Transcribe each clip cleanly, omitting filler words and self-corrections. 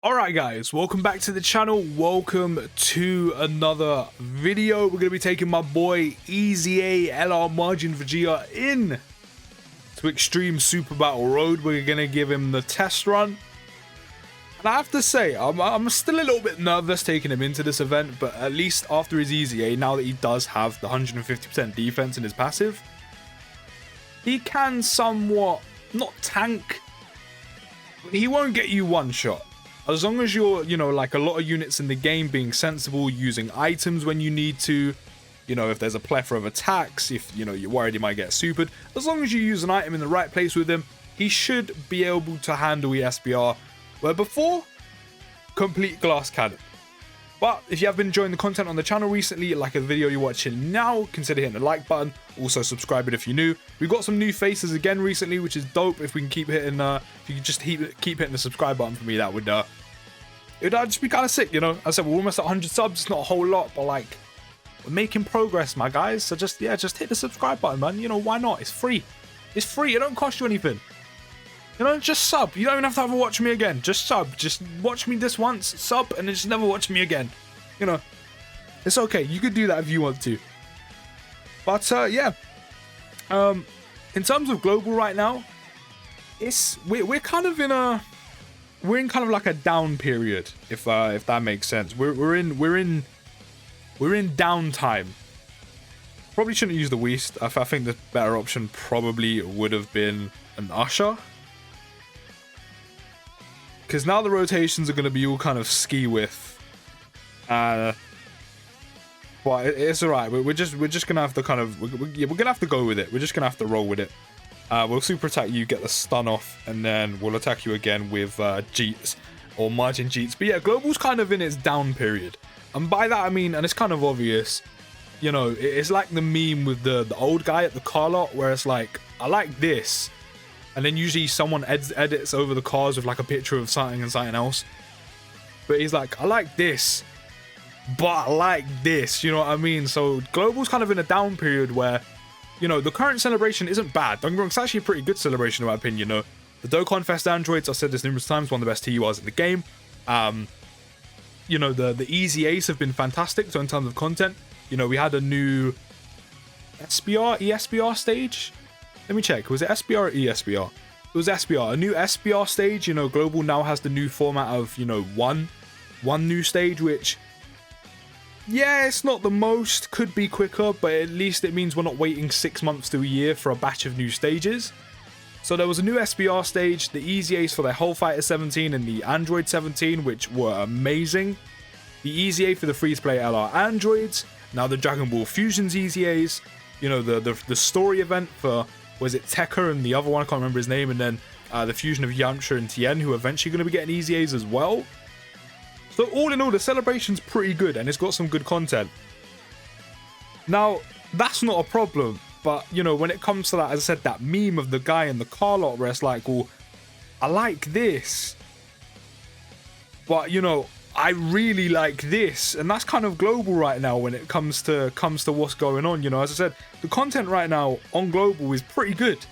Alright guys, welcome back to the channel, welcome to another video. We're going to be taking my boy EZA LR MAJIN VEGETA in to Extreme Super Battle Road. We're going to give him the test run. And I have to say, I'm still a little bit nervous taking him into this event, but at least after his EZA, now that he does have the 150% defense in his passive, he can somewhat, not tank, but he won't get you one shot. As long as you're, like a lot of units in the game being sensible, using items when you need to, if there's a plethora of attacks, if, you're worried he might get supered, as long as you use an item in the right place with him, he should be able to handle ESBR, where before, complete glass cannon. But if you have been enjoying the content on the channel recently, like the video you're watching now, consider hitting the like button. Also subscribe if you're new. We've got some new faces again recently, which is dope. If we can keep hitting, if you could just keep hitting the subscribe button for me, that would it'd just be kind of sick, As I said, we're almost at 100 subs. It's not a whole lot, but like, we're making progress, my guys. So just hit the subscribe button, man. Why not? It's free. It's free. It don't cost you anything. Just sub. You don't even have to ever watch me again. Just sub. Just watch me this once, sub, and then just never watch me again. It's okay. You could do that if you want to. But yeah. In terms of global right now, we're kind of in a kind of like a down period, if that makes sense. We're in downtime. Probably shouldn't use the Weast. I think the better option probably would have been an Usher. Because now the rotations are going to be all kind of ski with. But it's alright. We're just gonna have to kind of we're gonna have to go with it. We're just gonna have to roll with it. We'll super attack you, get the stun off, and then we'll attack you again with Jeets or MAJIN Jeets. But yeah, global's kind of in its down period, and by that I mean, and it's kind of obvious, it's like the meme with the old guy at the car lot, where it's like, I like this. And then usually someone edits over the cars with like a picture of something and something else. But he's like, I like this, but I like this, you know what I mean? So global's kind of in a down period where, the current celebration isn't bad. Don't get me wrong, it's actually a pretty good celebration in my opinion, The Dokkan Fest androids, I've said this numerous times, one of the best TURs in the game. The EZAs have been fantastic, so in terms of content, we had a new ESBR stage. Let me check. Was it SBR or ESBR? It was SBR. A new SBR stage. Global now has the new format of, one new stage, which, yeah, it's not the most. Could be quicker, but at least it means we're not waiting 6 months to a year for a batch of new stages. So there was a new SBR stage, the EZAs for the Hull Fighter 17 and the Android 17, which were amazing. The EZA for the free-to-play LR androids. Now the Dragon Ball Fusions EZAs. The story event for, was it Tekka and the other one, I can't remember his name, and then the fusion of Yamcha and Tien, who are eventually going to be getting EZAs as well. So all in all, the celebration's pretty good, and it's got some good content. Now, that's not a problem, but, when it comes to that, as I said, that meme of the guy in the car lot, where it's like, well, I like this, but, I really like this, and that's kind of global right now when it comes to what's going on. As I said, the content right now on global is pretty good.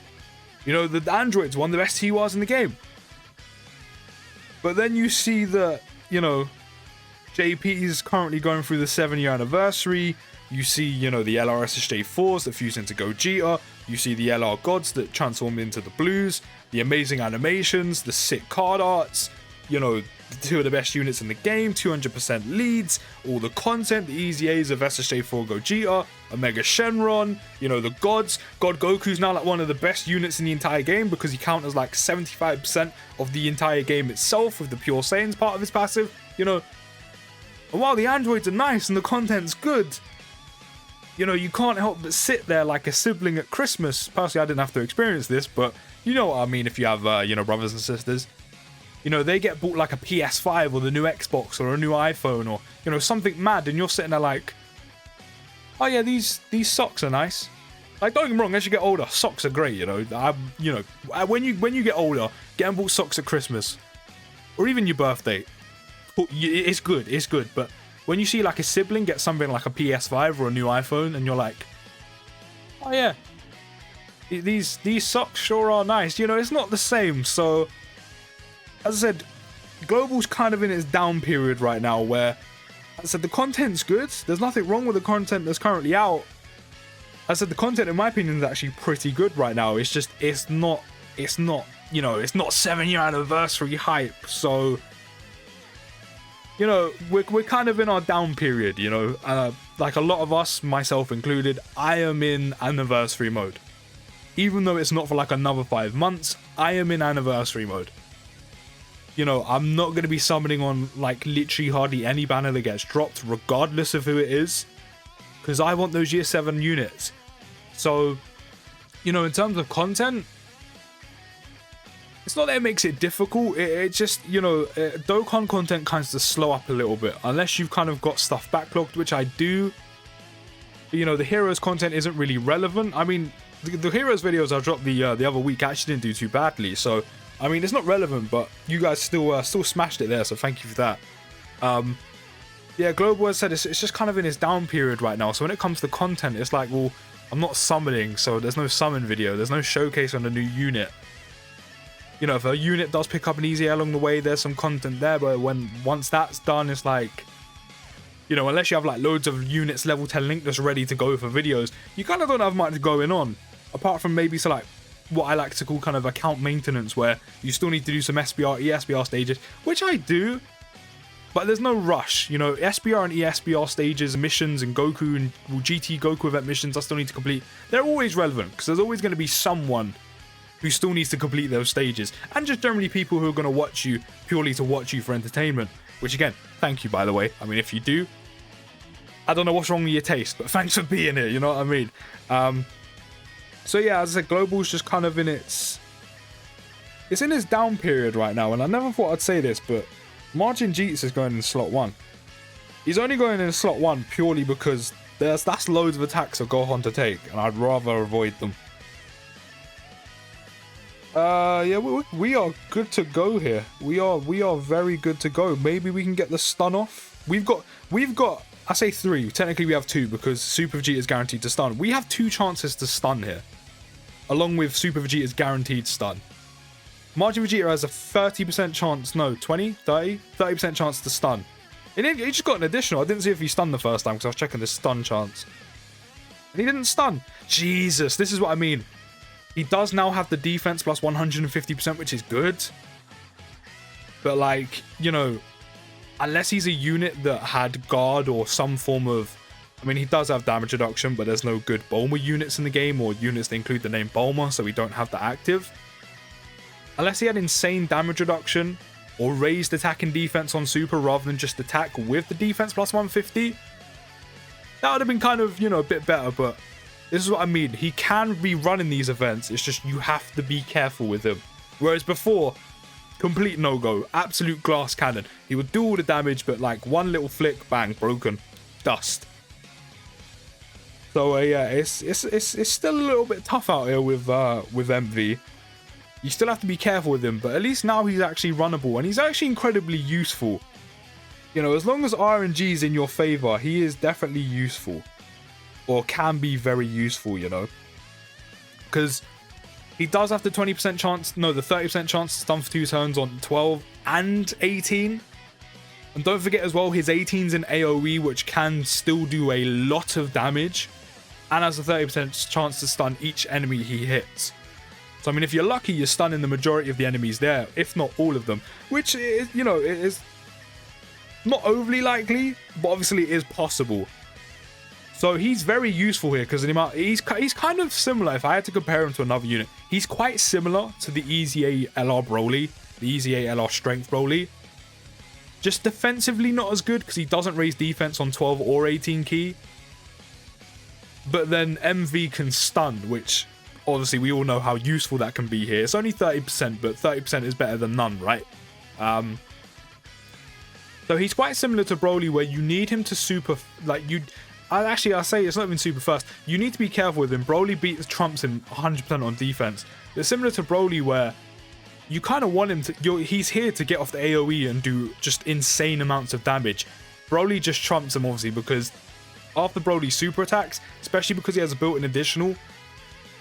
The android's one of the best TURs in the game. But then you see that, JP is currently going through the 7-year anniversary. You see, the LR SSJ4s that fuse into Gogeta. You see the LR gods that transform into the blues. The amazing animations, the sick card arts. Two of the best units in the game, 200% leads, all the content, the EZAs of SSJ4 Gogeta, Omega Shenron, the gods. God Goku's now like one of the best units in the entire game because he counters like 75% of the entire game itself with the Pure Saiyans part of his passive, And while the androids are nice and the content's good, you can't help but sit there like a sibling at Christmas. Personally, I didn't have to experience this, but you know what I mean if you have, brothers and sisters. They get bought like a PS5 or the new Xbox or a new iPhone or, something mad, and you're sitting there like, oh yeah, these socks are nice. Like, don't get me wrong, as you get older, socks are great, when you get older, getting bought socks at Christmas or even your birthday, it's good, but when you see like a sibling get something like a PS5 or a new iPhone, and you're like, oh yeah, these socks sure are nice, it's not the same. So as I said, Global's kind of in its down period right now, where I said the content's good. There's nothing wrong with the content that's currently out. I said the content, in my opinion, is actually pretty good right now. It's just, it's not, you know, it's not 7-year anniversary hype. So, you know, we're kind of in our down period, you know. Like a lot of us, myself included, I am in anniversary mode. Even though it's not for like another 5 months, I am in anniversary mode. You know, I'm not going to be summoning on like literally hardly any banner that gets dropped, regardless of who it is. Because I want those year 7 units. So, you know, in terms of content, it's not that it makes it difficult. It just, you know, Dokkan content kind of slow up a little bit. Unless you've kind of got stuff backlogged, which I do. But, you know, the heroes content isn't really relevant. I mean, the heroes videos I dropped the other week actually didn't do too badly. So, I mean, it's not relevant, but you guys still smashed it there. So thank you for that. Yeah, Global, as I said, it's just kind of in its down period right now. So when it comes to content, it's like, well, I'm not summoning, so there's no summon video. There's no showcase on a new unit. You know, if a unit does pick up an EZA along the way, there's some content there. But once that's done, it's like, you know, unless you have like loads of units level 10 linked that's ready to go for videos, you kind of don't have much going on. Apart from maybe so like what I like to call kind of account maintenance, where you still need to do some SBR, ESBR stages, which I do. But there's no rush, you know, SBR and ESBR stages, missions, and Goku and GT Goku event missions I still need to complete. They're always relevant, because there's always going to be someone who still needs to complete those stages. And just generally people who are going to watch you purely to watch you for entertainment. Which again, thank you, by the way. I mean, if you do, I don't know what's wrong with your taste, but thanks for being here, you know what I mean? So yeah, as I said, Global's just kind of in its in its down period right now. And I never thought I'd say this, but MAJIN VEGETA is going in slot 1. He's only going in slot 1 purely because that's loads of attacks of Gohan to take, and I'd rather avoid them. Yeah, we are good to go here. We are very good to go. Maybe we can get the stun off. We've got I say 3. Technically we have 2 because Super Vegeta is guaranteed to stun. We have 2 chances to stun here, along with Super Vegeta's guaranteed stun. MAJIN VEGETA has a 30% chance, no, 20, 30% chance to stun. And he just got an additional. I didn't see if he stunned the first time because I was checking the stun chance. And he didn't stun. Jesus, this is what I mean. He does now have the defense plus 150%, which is good. But like, you know, unless he's a unit that had guard or some form of... I mean, he does have damage reduction, but there's no good Bulma units in the game, or units that include the name Bulma, so we don't have that active. Unless he had insane damage reduction or raised attack and defense on Super rather than just attack with the defense plus 150, that would have been kind of, you know, a bit better. But this is what I mean. He can be running these events. It's just you have to be careful with him. Whereas before, complete no-go. Absolute glass cannon. He would do all the damage, but like one little flick, bang, broken. Dust. So yeah, it's still a little bit tough out here with MV. You still have to be careful with him, but at least now he's actually runnable, and he's actually incredibly useful. You know, as long as RNG is in your favor, he is definitely useful. Or can be very useful, you know. Because he does have the 20% chance, no, the 30% chance to stun for 2 turns on 12 and 18. And don't forget as well, his 18's in AoE, which can still do a lot of damage. And has a 30% chance to stun each enemy he hits. So, I mean, if you're lucky, you're stunning the majority of the enemies there, if not all of them. Which, is, you know, it is not overly likely, but obviously it is possible. So he's very useful here because he's kind of similar. If I had to compare him to another unit, he's quite similar to the EZA LR Broly, the EZA LR Strength Broly. Just defensively not as good because he doesn't raise defense on 12 or 18 key. But then MV can stun, which... obviously, we all know how useful that can be here. It's only 30%, but 30% is better than none, right? So he's quite similar to Broly, where you need him to super... like, I'll say it's not even super fast. You need to be careful with him. Broly trumps him 100% on defense. It's similar to Broly, where you kind of want him to... he's here to get off the AoE and do just insane amounts of damage. Broly just trumps him, obviously, because after Broly's super attacks, especially because he has a built-in additional...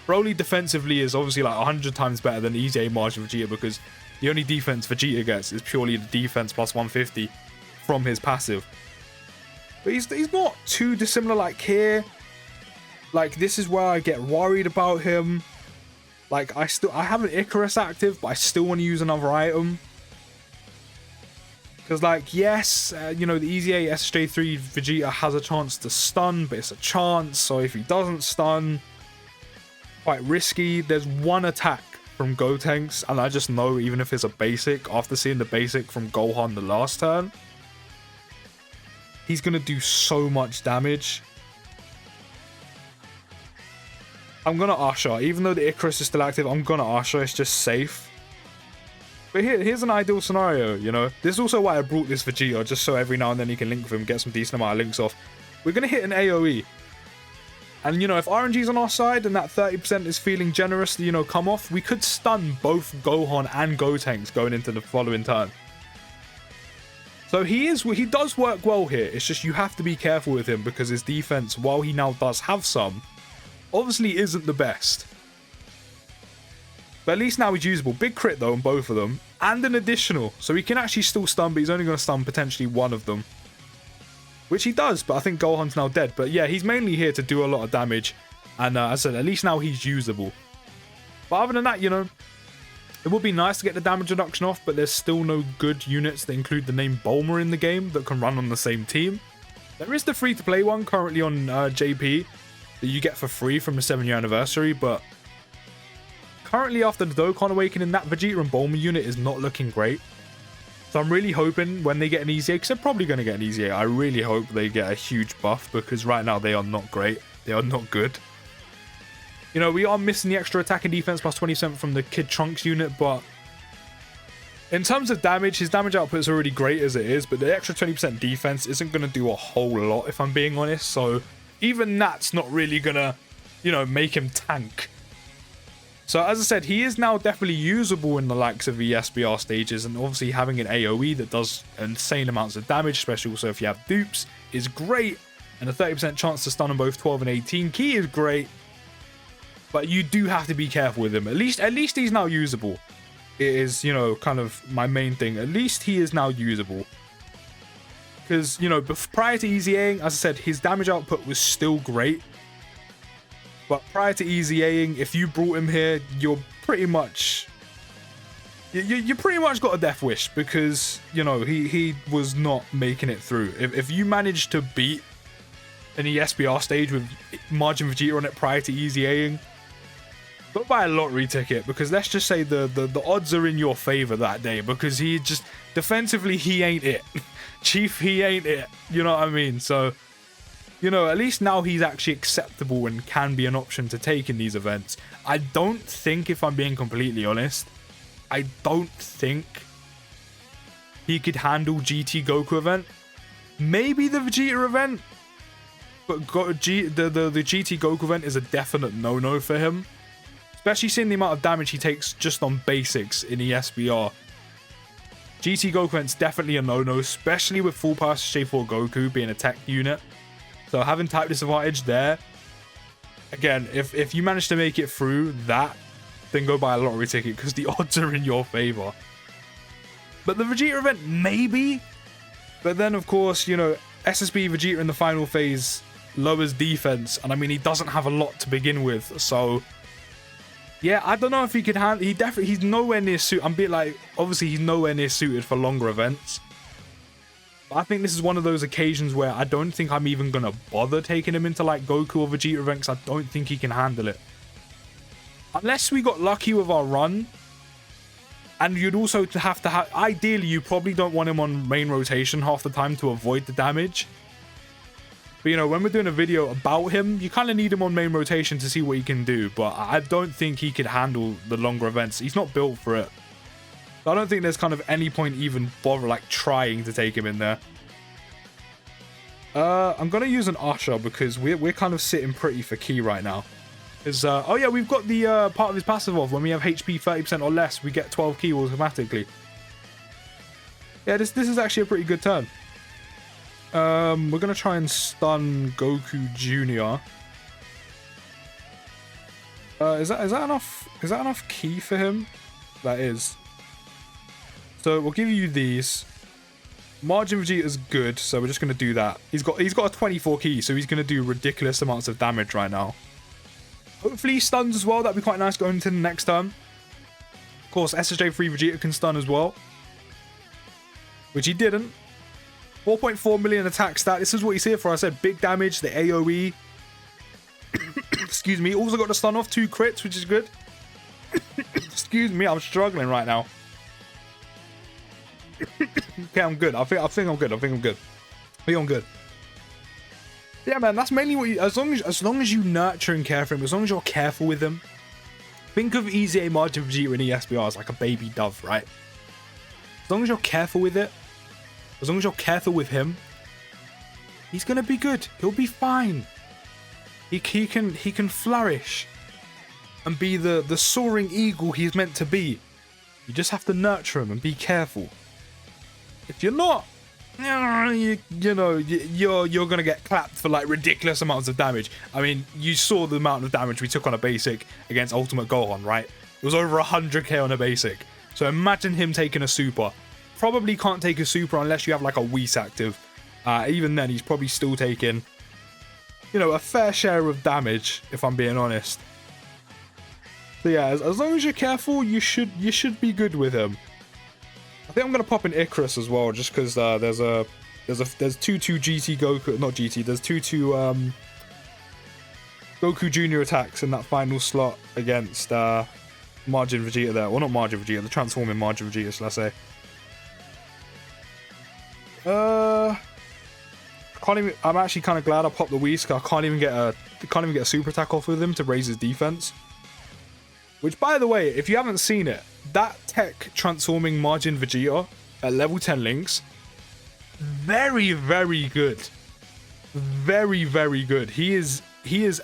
Broly defensively is obviously like 100 times better than EZA MAJIN VEGETA because The only defense Vegeta gets is purely the defense plus 150 from his passive. But he's not too dissimilar. Like here, like this is where I get worried about him. Like I have an Icarus active, but I still want to use another item. Because like, yes, you know, the EZA SJ3 Vegeta has a chance to stun, but it's a chance. So if he doesn't stun, quite risky. There's one attack from Gotenks, and I just know, even if it's a basic, after seeing the basic from Gohan the last turn, he's going to do so much damage. I'm going to Usher. Even though the Icarus is still active, I'm going to Usher. It's just safe. But here's an ideal scenario, you know. This is also why I brought this Vegeta, just so every now and then you can link with him, get some decent amount of links off. We're going to hit an AoE. And, you know, if RNG's on our side and that 30% is feeling generous to, you know, come off, we could stun both Gohan and Gotenks going into the following turn. So he does work well here. It's just you have to be careful with him because his defense, while he now does have some, obviously isn't the best. But at least now he's usable. Big crit though on both of them. And an additional. So he can actually still stun, but he's only going to stun potentially one of them. Which he does, but I think Gohan's now dead. But yeah, he's mainly here to do a lot of damage. And as I said, at least now he's usable. But other than that, you know, it would be nice to get the damage reduction off, but there's still no good units that include the name Bulma in the game that can run on the same team. There is the free-to-play one currently on JP that you get for free from the 7-year anniversary, but currently after the Dokkan Awakening, that Vegeta and Bulma unit is not looking great. So I'm really hoping when they get an EZA, because they're probably going to get an EZA, I really hope they get a huge buff, because right now they are not great. They are not good. You know, we are missing the extra attack and defense plus 20% from the Kid Trunks unit, but in terms of damage, his damage output is already great as it is, but the extra 20% defense isn't going to do a whole lot, if I'm being honest. So even that's not really going to, you know, make him tank. So as I said, he is now definitely usable in the likes of the ESBR stages, and obviously having an AoE that does insane amounts of damage, especially also if you have dupes, is great. And a 30% chance to stun on both 12 and 18 key is great. But you do have to be careful with him. At least he's now usable. It is, you know, kind of my main thing. At least he is now usable. Because, you know, prior to EZAing, as I said, his damage output was still great. But prior to EZAing, if you brought him here, you're pretty much... You pretty much got a death wish. Because, you know, he was not making it through. If you managed to beat an ESBR stage with Majin Vegeta on it prior to EZAing, go buy a lottery ticket, because let's just say the odds are in your favor that day, because he just defensively, he ain't it. Chief, he ain't it. You know what I mean? So, you know, at least now he's actually acceptable and can be an option to take in these events. I don't think, if I'm being completely honest, I don't think he could handle GT Goku event. Maybe the Vegeta event, but the GT Goku event is a definite no-no for him. Especially seeing the amount of damage he takes just on basics in ESBR. GT Goku event's definitely a no-no, especially with full power J4 Goku being a tech unit. So having type disadvantage there. Again, if you manage to make it through that, then go buy a lottery ticket, because the odds are in your favor. But the Vegeta event, maybe. But then, of course, you know, SSB Vegeta in the final phase lowers defense. And I mean, he doesn't have a lot to begin with. So... yeah, I don't know if he could handle... he's nowhere near suited. I'm being like, obviously he's nowhere near suited for longer events. But I think this is one of those occasions where I don't think I'm even going to bother taking him into like Goku or Vegeta events. I don't think he can handle it. Unless we got lucky with our run. And you'd also have to have... ideally, you probably don't want him on main rotation half the time to avoid the damage. But, you know, when we're doing a video about him, you kind of need him on main rotation to see what he can do. But I don't think he could handle the longer events. He's not built for it. So I don't think there's kind of any point even bother, like, trying to take him in there. I'm going to use an Usher because we're kind of sitting pretty for key right now. Because, oh yeah, we've got the part of his passive off. When we have HP 30% or less, we get 12 key automatically. Yeah, this is actually a pretty good turn. We're gonna try and stun Goku Jr. Is that enough? Is that enough key for him? That is. So we'll give you these. Majin Vegeta's good, so we're just going to do that. He's got a 24 key, so he's going to do ridiculous amounts of damage right now. Hopefully he stuns as well. That'd be quite nice going into the next turn. Of course, SSJ3 Vegeta can stun as well, which he didn't. 4.4 million attack stat. This is what he's here for. I said big damage, the AoE. Excuse me. Also got the stun off, 2 crits, which is good. Excuse me, I'm struggling right now. Okay, I'm good. I think I'm good. I think I'm good. Yeah, man, that's mainly what you, as long as you nurture and care for him, as long as you're careful with him. Think of EZA Majin Vegeta and ESBR as like a baby dove, right? As long as you're careful with it, as long as you're careful with him, he's gonna be good. He'll be fine. He can flourish and be the soaring eagle he's meant to be. You just have to nurture him and be careful. If you're not, you're gonna get clapped for like ridiculous amounts of damage. I mean, you saw the amount of damage we took on a basic against Ultimate Gohan, right? It was over 100k on a basic. So imagine him taking a super. Probably can't take a super unless you have like a Whis active. Even then, he's probably still taking, a fair share of damage, if I'm being honest. So yeah, as long as you're careful, you should be good with him. I think I'm gonna pop in Icarus as well, just because there's 2 GT Goku, not GT. There's 2 Goku Junior attacks in that final slot against Majin Vegeta there. Well, not Majin Vegeta, the transforming Majin Vegeta, shall I say? Can't even. I'm actually kind of glad I popped the Whis. I can't even get a super attack off with him to raise his defense. Which, by the way, if you haven't seen it, that tech transforming Majin Vegeta at level 10 links, very, very good. Very, very good. He is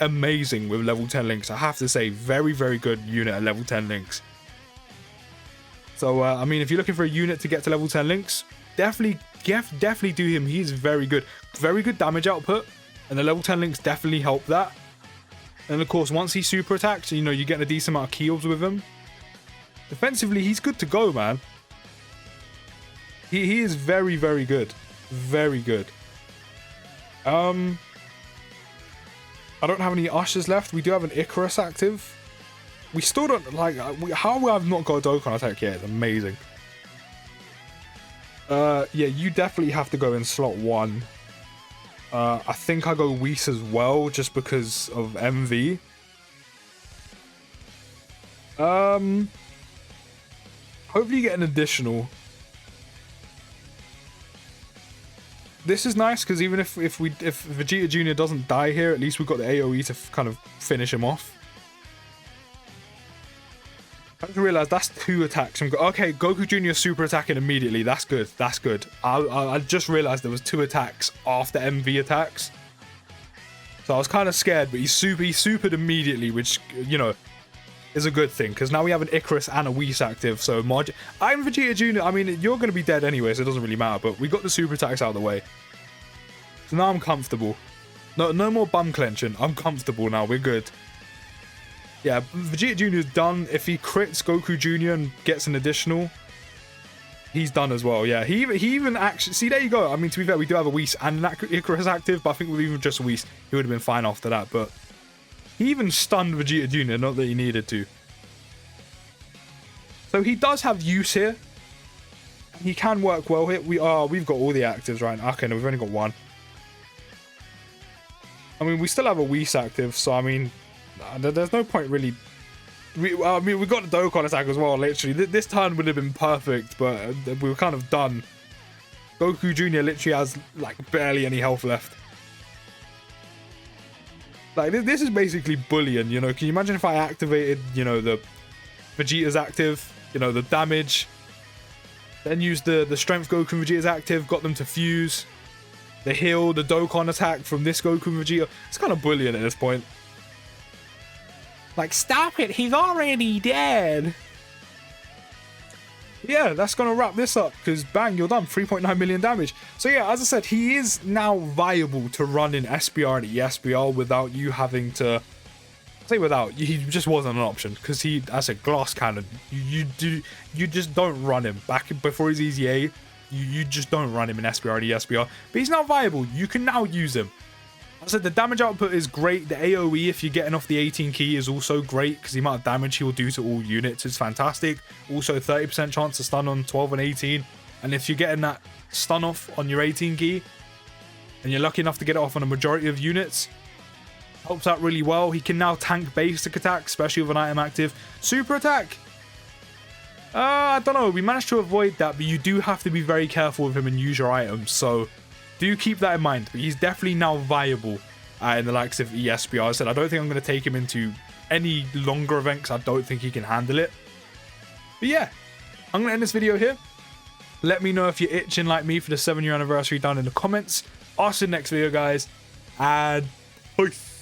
amazing with level 10 links. I have to say, very, very good unit at level 10 links. So, I mean, if you're looking for a unit to get to level 10 links, definitely do him. He's very good. Very good damage output, and the level 10 links definitely help that. And of course, once he super attacks, you get a decent amount of key orbs with him. Defensively, he's good to go, man. He is very, very good. Very good. I don't have any Ushers left. We do have an Icarus active. We still don't, how I've not got a Dokkan attack yet is amazing. Yeah, you definitely have to go in slot 1. I think I go Whis as well, just because of MV. Hopefully you get an additional. This is nice, because even if Vegeta Jr. doesn't die here, at least we've got the AoE to kind of finish him off. I just realised that's 2 attacks. Okay, Goku Jr. super attacking immediately. That's good. That's good. I just realised there was 2 attacks after MV attacks. So I was kind of scared, but he supered immediately, which, is a good thing. Because now we have an Icarus and a Whis active. So I'm Vegeta Jr. I mean, you're going to be dead anyway, so it doesn't really matter. But we got the super attacks out of the way. So now I'm comfortable. No more bum clenching. I'm comfortable now. We're good. Yeah, Vegeta Jr. is done. If he crits Goku Jr. and gets an additional, he's done as well. Yeah, he even actually... See, there you go. I mean, to be fair, we do have a Whis and an Icarus active, but I think with even just a Whis, he would have been fine after that. But he even stunned Vegeta Jr., not that he needed to. So he does have use here. He can work well here. We've got all the actives right now. Okay, no, we've only got 1. I mean, we still have a Whis active, so I mean... There's no point really. We got the Dokkan attack as well. Literally, this turn would have been perfect, but we were kind of done. Goku Jr. literally has like barely any health left. Like this is basically bullion. Can you imagine if I activated, the Vegeta's active, the damage, then used the strength Goku and Vegeta's active, got them to fuse, the heal, the Dokkan attack from this Goku and Vegeta. It's kind of bullion at this point. Like, stop it, he's already dead. Yeah, that's going to wrap this up, because bang, you're done. 3.9 million damage. So yeah, as I said, he is now viable to run in SBR and ESBR without you having to say without, he just wasn't an option because he as a glass cannon. You just don't run him back before his EZA. You just don't run him in SBR and ESBR. But he's now viable. You can now use him. I said the damage output is great. The AoE, if you're getting off the 18 key, is also great because the amount of damage he will do to all units is fantastic. Also, 30% chance to stun on 12 and 18. And if you're getting that stun off on your 18 key, and you're lucky enough to get it off on a majority of units, helps out really well. He can now tank basic attack, especially with an item active. Super attack! I don't know. We managed to avoid that, but you do have to be very careful with him and use your items. So do keep that in mind. But he's definitely now viable in the likes of ESBR. I said I don't think I'm going to take him into any longer events. I don't think he can handle it. But yeah, I'm going to end this video here. Let me know if you're itching like me for the 7-year anniversary down in the comments. I'll see you next video, guys. And peace.